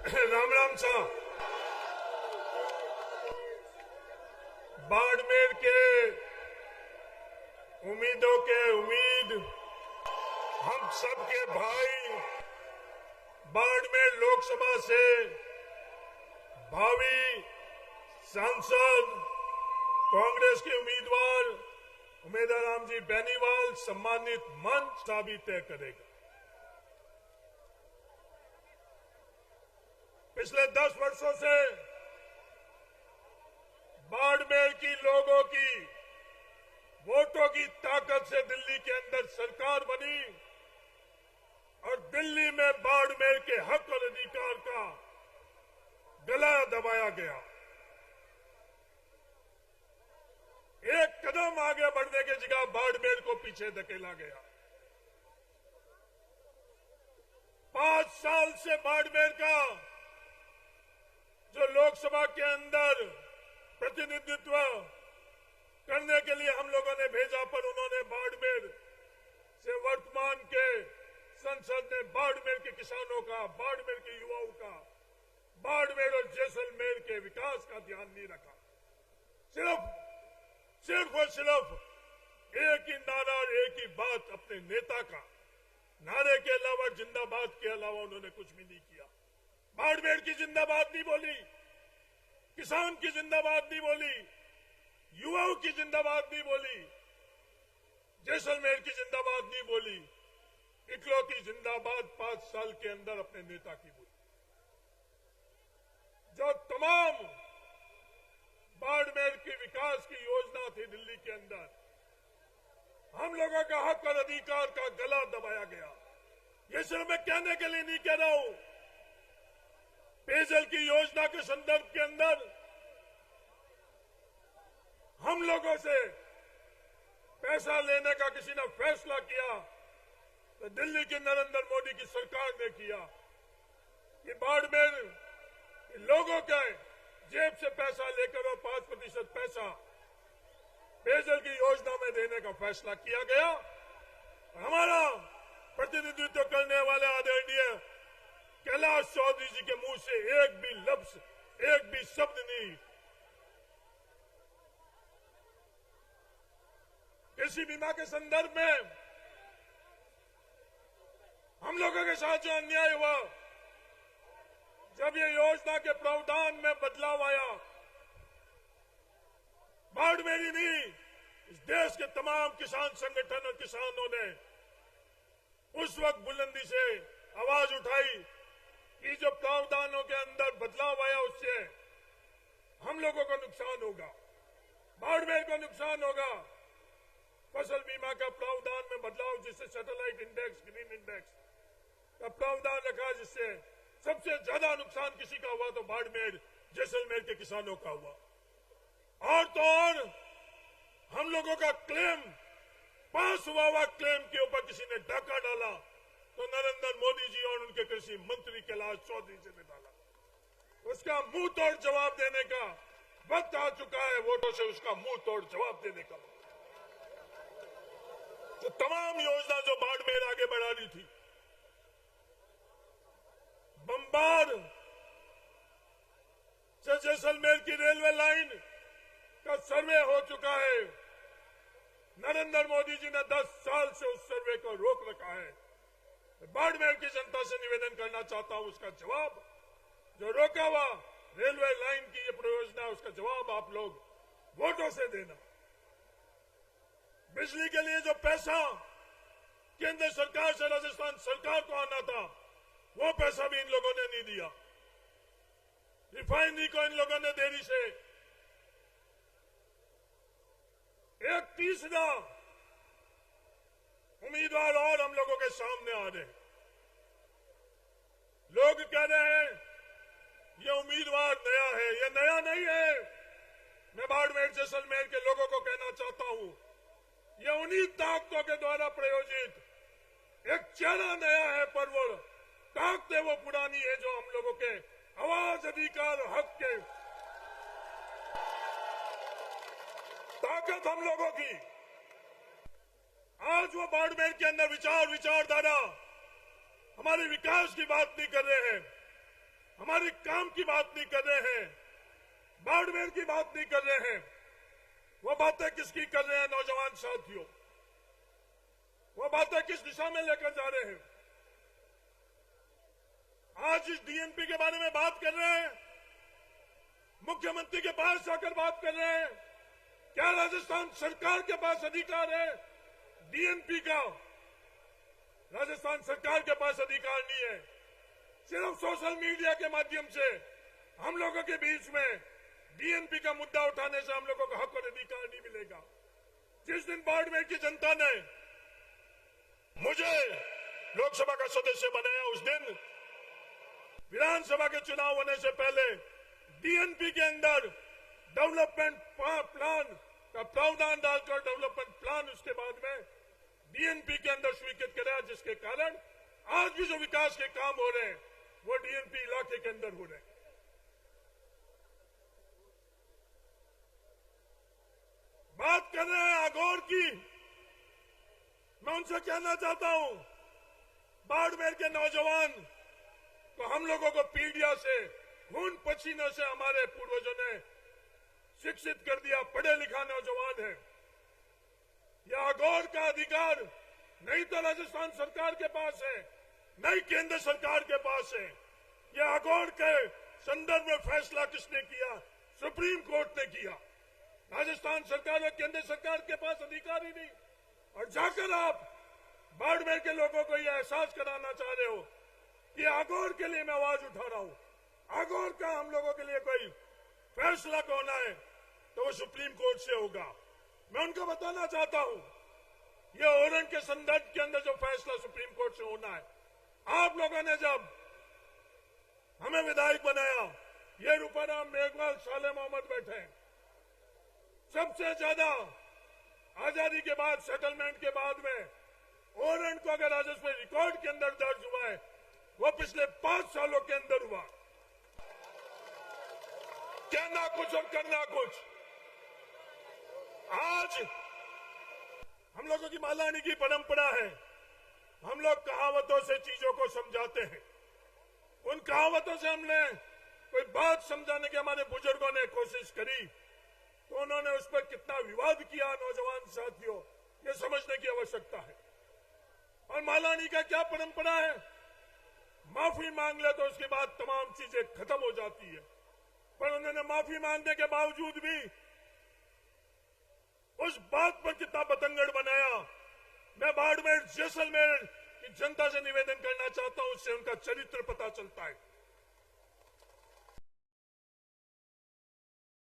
राम राम साहब। बाड़मेर के उम्मीदों के उम्मीद हम सब के भाई बाड़मेर लोकसभा से भावी सांसद कांग्रेस के उम्मीदवार उमेदराम जी बेनीवाल सम्मानित मंच साबित तय करेगा। पिछले 10 वर्षों से बाड़मेर की लोगों की वोटों की ताकत से दिल्ली के अंदर सरकार बनी और दिल्ली में बाड़मेर के हक और अधिकार का गला दबाया गया। एक कदम आगे बढ़ने की जगह बाड़मेर को पीछे धकेला गया। 5 साल से बाड़मेर का जो लोकसभा के अंदर प्रतिनिधित्व करने के लिए हम लोगों ने भेजा, पर उन्होंने बाड़मेर से वर्तमान के संसद ने बाड़मेर के किसानों का, बाड़मेर के युवाओं का, बाड़मेर और जैसलमेर के विकास का ध्यान नहीं रखा। सिर्फ और सिर्फ एक ही नारा और एक ही बात अपने नेता का, नारे के अलावा, जिंदाबाद के अलावा उन्होंने कुछ भी नहीं किया। बाड़मेर की जिंदाबाद नहीं बोली, किसान की जिंदाबाद नहीं बोली, युवाओं की जिंदाबाद नहीं बोली, जैसलमेर की जिंदाबाद नहीं बोली। इकलौती जिंदाबाद 5 साल के अंदर अपने नेता की बोली। जो तमाम बाड़मेर की विकास की योजना थी दिल्ली के अंदर, हम लोगों का हक और अधिकार का गला दबाया गया। ये सिर्फ मैं कहने के लिए नहीं कह रहा हूं। पेयजल की योजना के संदर्भ के अंदर हम लोगों से पैसा लेने का किसी ने फैसला किया तो दिल्ली की नरेंद्र मोदी की सरकार ने किया कि बाड़मेर लोगों के जेब से पैसा लेकर और 5% पैसा पेयजल की योजना में देने का फैसला किया गया। हमारा प्रतिनिधित्व करने वाले आदरणीय कैलाश चौधरी जी के मुंह से एक भी लफ्ज, एक भी शब्द नहीं कृषि बीमा के संदर्भ में हम लोगों के साथ जो अन्याय हुआ, जब ये योजना के प्रावधान में बदलाव आया, बाड़मेर ही नहीं, इस देश के तमाम किसान संगठन और किसानों ने उस वक्त बुलंदी से आवाज उठाई कि जो प्रावधानों के अंदर बदलाव आया उससे हम लोगों को नुकसान होगा, बाड़मेर को नुकसान होगा। फसल बीमा का प्रावधान में बदलाव, जिससे सैटेलाइट इंडेक्स, ग्रीन इंडेक्स का प्रावधान रखा, जिससे सबसे ज्यादा नुकसान किसी का हुआ तो बाड़मेर, जैसलमेर के किसानों का हुआ। और तो और हम लोगों का क्लेम, पास हुआ क्लेम के ऊपर किसी ने डाका डाला तो नरेंद्र मोदी जी और उनके कृषि मंत्री कैलाश चौधरी जी ने डाला। उसका मुंह तोड़ जवाब देने का वक्त आ चुका है, वोटों से उसका मुंह तोड़ जवाब देने का। तो तमाम योजना जो बाड़मेर आगे बढ़ा रही थी, बम्बार से जैसलमेर की रेलवे लाइन का सर्वे हो चुका है। नरेंद्र मोदी जी ने 10 साल से उस सर्वे को रोक रखा है। बाड़मेर की जनता से निवेदन करना चाहता हूं, उसका जवाब, जो रोका हुआ रेलवे लाइन की ये परियोजना, उसका जवाब आप लोग वोटों से देना। बिजली के लिए जो पैसा केंद्र सरकार से राजस्थान सरकार को आना था, वो पैसा भी इन लोगों ने नहीं दिया। रिफाइनरी को इन लोगों ने देरी से एक तीसरा उम्मीदवार और हम लोगों के सामने आ रहे हैं। लोग कह रहे हैं ये उम्मीदवार नया है, ये नया नहीं है। मैं बाड़मेर जैसलमेर के लोगों को कहना चाहता हूं, ये उन्हीं ताकतों के द्वारा प्रायोजित एक चेहरा नया है, पर वो ताकतें वो पुरानी है जो हम लोगों के आवाज, अधिकार, हक के ताकत हम लोगों की। आज वो बाड़मेर के अंदर विचारधारा हमारे विकास की बात नहीं कर रहे हैं, हमारे काम की बात नहीं कर रहे हैं, बाड़मेर की बात नहीं कर रहे हैं। वो बातें किसकी कर रहे हैं नौजवान साथियों? वो बातें किस दिशा में लेकर जा रहे हैं? आज इस डीएनपी के बारे में बात कर रहे हैं, मुख्यमंत्री के पास जाकर बात कर रहे हैं। क्या राजस्थान सरकार के पास अधिकार है डीएनपी का? राजस्थान सरकार के पास अधिकार नहीं है। सिर्फ सोशल मीडिया के माध्यम से हम लोगों के बीच में डीएनपी का मुद्दा उठाने से हम लोगों को हक और अधिकार नहीं मिलेगा। जिस दिन बाड़मेर की जनता ने मुझे लोकसभा का सदस्य बनाया, उस दिन विधानसभा के चुनाव होने से पहले डीएनपी के अंदर डेवलपमेंट प्लान का प्रावधान डालकर डेवलपमेंट प्लान उसके बाद में डीएनपी के अंदर स्वीकृत कराया, जिसके कारण आज भी जो विकास के काम हो रहे हैं वो डीएनपी इलाके के अंदर हो रहे हैं। बात कर रहे हैं अघोर की। मैं उनसे कहना चाहता हूं, बाड़मेर के नौजवान तो हम लोगों को पीढ़ियों से खून पसीने से हमारे पूर्वजों ने शिक्षित कर दिया, पढ़े लिखा नौजवान है। यह अघोर का अधिकार नहीं तो राजस्थान सरकार के पास है, नहीं केंद्र सरकार के पास है। यह अघोर के संदर्भ में फैसला किसने किया? सुप्रीम कोर्ट ने किया। राजस्थान सरकार और केंद्र सरकार के पास अधिकार ही नहीं। और जाकर आप बाड़मेर के लोगों को यह एहसास कराना चाह रहे हो कि अघोर के लिए मैं आवाज उठा रहा हूं। अघोर का हम लोगों के लिए कोई फैसला होना है तो वो सुप्रीम कोर्ट से होगा। मैं उनको बताना चाहता हूं, ये ओरन के संदर्भ के अंदर जो फैसला सुप्रीम कोर्ट से होना है, आप लोगों ने जब हमें विधायक बनाया, ये रूपाराम मेघवाल, साले मोहम्मद बैठे हैं। सबसे ज्यादा आजादी के बाद, सेटलमेंट के बाद में ओरन को अगर राजस्व रिकॉर्ड के अंदर दर्ज हुआ है, वो पिछले 5 सालों के अंदर हुआ। कहना कुछ और करना कुछ। आज हम लोगों की मालानी की परंपरा है, हम लोग कहावतों से चीजों को समझाते हैं। उन कहावतों से हमने कोई बात समझाने की हमारे बुजुर्गों ने कोशिश करी तो उन्होंने उस पर कितना विवाद किया, नौजवान साथियों, ये समझने की आवश्यकता है। और मालानी का क्या परंपरा है? माफी मांग ले तो उसके बाद तमाम चीजें खत्म हो जाती है। पर उन्होंने माफी मांगने के बावजूद भी उस बात पर कितना बतंगड़ बनाया। मैं बाड़मेर, जैसलमेर की जनता से निवेदन करना चाहता हूं, उससे उनका चरित्र पता चलता है।